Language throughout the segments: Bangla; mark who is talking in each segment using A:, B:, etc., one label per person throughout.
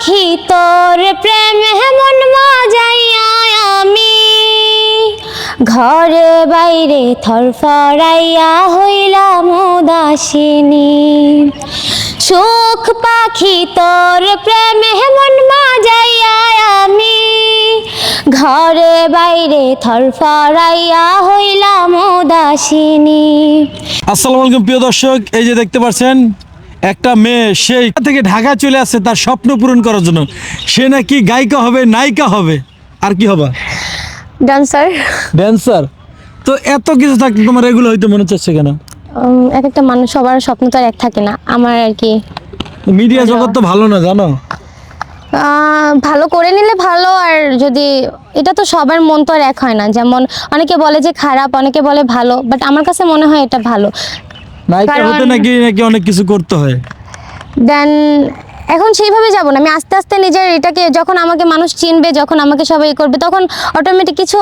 A: পাখি তোর প্রেমে মন মাজাইয়া আমি ঘরে বাইরে থরফরাইয়া হইলাম উদাসিনী। সুখ পাখি তোর প্রেমে মন মাজাইয়া আমি ঘরে বাইরে থরফরাইয়া হইলাম উদাসিনী।
B: আসসালামু আলাইকুম প্রিয় দর্শক, এই যে দেখতে পাচ্ছেন একটা মেয়ে সেই থেকে ঢাকা চলে আসছে তার স্বপ্ন পূরণ করার জন্য। সে নাকি গায়িকা হবে, নায়িকা হবে, আর কি হবে?
A: ডান্সার।
B: ড্যান্সার। তো এত কিছু থাকতে তোমার এগুলো হয়তো মনে চাচ্ছে কেন?
A: এক একটা মানুষ সবার স্বপ্ন তো আর এক থাকে না, আমার আর কি।
B: মিডিয়া জগৎ তো ভালো না, জানো?
A: ভালো করে নিলে ভালো, আর যদি এটা তো সবার মন তো আর এক হয় না। যেমন অনেকে বলে যে খারাপ, অনেকে বলে ভালো, বাট আমার কাছে মনে হয় এটা ভালো।
B: নায়িকা হতে নাকি অনেক কিছু করতে হয়।
A: দেন এখন সেইভাবে যাব না, আমি আস্তে আস্তে নিজের এটাকে, যখন আমাকে মানুষ চিনবে, যখন আমাকে সবাই করবে, তখন অটোমেটিক কিছু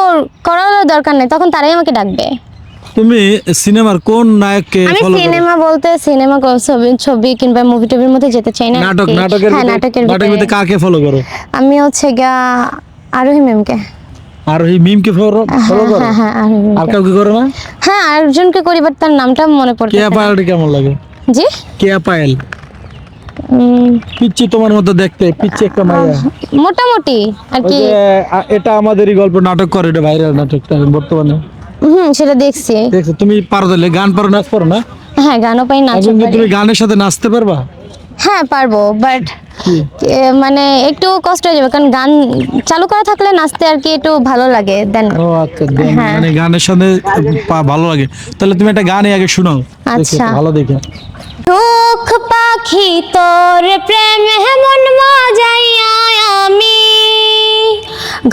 A: করার দরকার নেই, তখন তারাই আমাকে ডাকবে।
B: তুমি সিনেমার কোন নায়ককে
A: আমি
B: ফলো করো?
A: সিনেমা বলতে সিনেমা ছবি কিংবা মুভি টুভির মধ্যে যেতে চাই না।
B: নাটকের ভিতরে কাকে ফলো করো?
A: আমি হচ্ছে গিয়া আরোহী ম্যামকে।
B: আরোহী মিমকে ফলো করো?
A: হ্যাঁ আরোহী
B: আর কাউকে করো না?
A: হ্যাঁ আরেকজনকে করি, বাট তার নামটা মনে পড়ছে
B: কেয়া
A: না।
B: পায়েলটা কেমন লাগে?
A: জি
B: কেয়া পায়েল পিচ্চি তোমার মতো দেখতে, পিচ্চি একটা মাইয়া
A: মোটামুটি আর
B: ওই
A: কি।
B: যে, এটা আমাদেরই গল্প নাটক করে, এটা ভাইরাল নাটকটা বর্তমানে।
A: সেটা দেখছি।
B: দেখছো তুমি? পারো তাহলে? গান পারো, নাচ পারো না?
A: হ্যাঁ গানও পাই, নাচও
B: এখন কি
A: পারি।
B: তুমি গানের সাথে নাচতে পারবা?
A: হ্যাঁ পারবো, বাট
B: কি?
A: মানে একটু কষ্ট হয়ে যাবে, কারণ গান চালু করা থাকলে নাচতে আর কি একটু ভালো লাগে। দেন
B: ও আচ্ছা,
A: হ্যাঁ।
B: মানে গানের সাথে ভালো লাগে। তাহলে তুমি একটা গানই আগে শোনাও,
A: আচ্ছা।
B: ভালো দেখে।
A: সুখ পাখি তোর প্রেমে মন মাজাইয়া আমি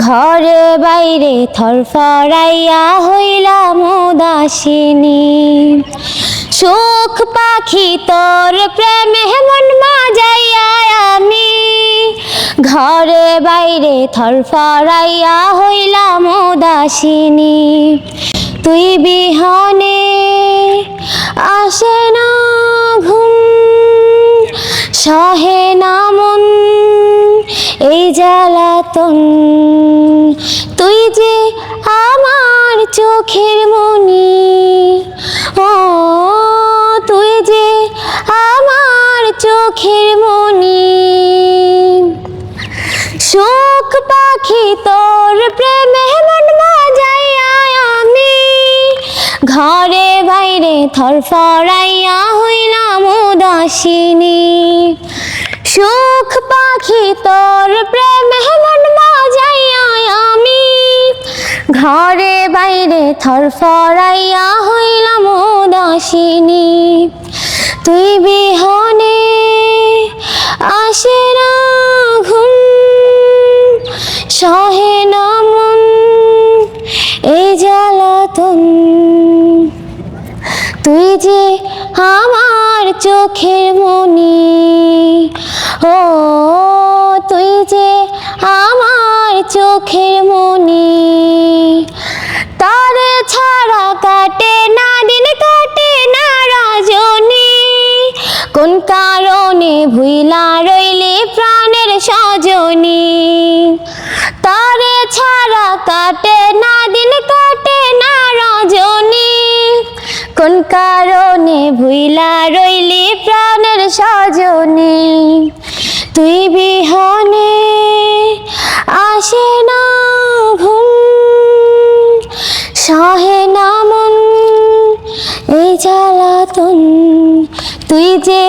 A: ঘরে বাইরে থরফরাইয়া হইলাম উদাসিনী। সুখ পাখি তোর প্রেমে মন মাজাইয়া আমি ঘরে বাইরে থরফরাইয়া হইলাম উদাসিনী। তুই বিহনে আসে না ঘুম, সহে না মন এই জ্বালাতন। তুই যে আমার চোখের মনি, ও তুই যে আমার চোখের মনি। সুখ পাখি তোর প্রেমে মন মাজাইয়া আমি ঘরে বাইরে থরফরাইয়া হইলাম উদাসিনী। সুখ পাখি তোর প্রেমে মন মাজাইয়া আমি ঘরে বাইরে থরফরাইয়া হইলাম উদাসিনী। তুই বিহনে আসে না ঘুম, সহে না মন এই জ্বালাতন। তুই যে আমার চোখের মনি, ও তুই যে আমার চোখের মনি। তারে ছাড়া কাটে না দিন, কাটে না রজনী। কোন কারণে ভুইলা রইলে প্রাণের সজনী। তারে ছাড়া কাটে না দিন, কাটে না রজনী। কোন কারণে ভুইলা রইলি প্রাণের সজনী। তুই বিহনে আসে না ঘুম, সহে না মন এই জ্বালাতন। তুই যে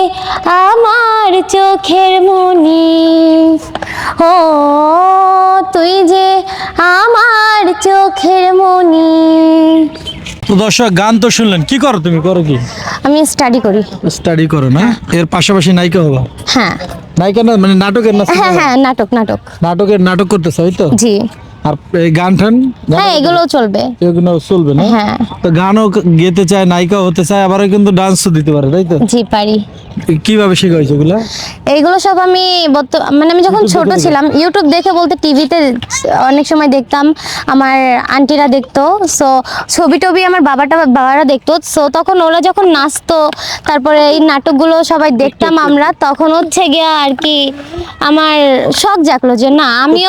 A: আমার চোখের মনি, ও তুই যে আমার চোখের মনি।
B: তো দর্শক, গান তো শুনলেন, কি করো তুমি? করো কি?
A: আমি স্টাডি করি।
B: স্টাডি করো না? এর পাশাপাশি নায়িকা হবা?
A: হ্যাঁ
B: নায়িকা না, মানে নাটকের না?
A: হ্যাঁ হ্যাঁ নাটক।
B: নাটক করতেছ, তাই তো?
A: জি।
B: আর এই গান টান
A: হ্যাঁ এগুলোও চলবে।
B: এগুলো চলবে না?
A: হ্যাঁ
B: তো গানও গেতে চায়, নায়িকা হতে চায়, আবার কিন্তু ডান্সও দিতে পারে, তাই তো?
A: জি পারি।
B: কিভাবে শেখাইছো এগুলা?
A: এইগুলো সব আমি মানে আমি যখন ছোট ছিলাম ইউটিউব দেখে বলতে টিভিতে অনেক সময় দেখতাম, আমার আন্টিরা দেখতো, সো ছবি টবি আমার বাবারা দেখতো, সো তখন ওরা যখন নাচতো তারপরে এই নাটকগুলো সবাই দেখতাম আমরা, তখন হচ্ছে গিয়া আর কি আমার শখ জাগলো যে না আমিও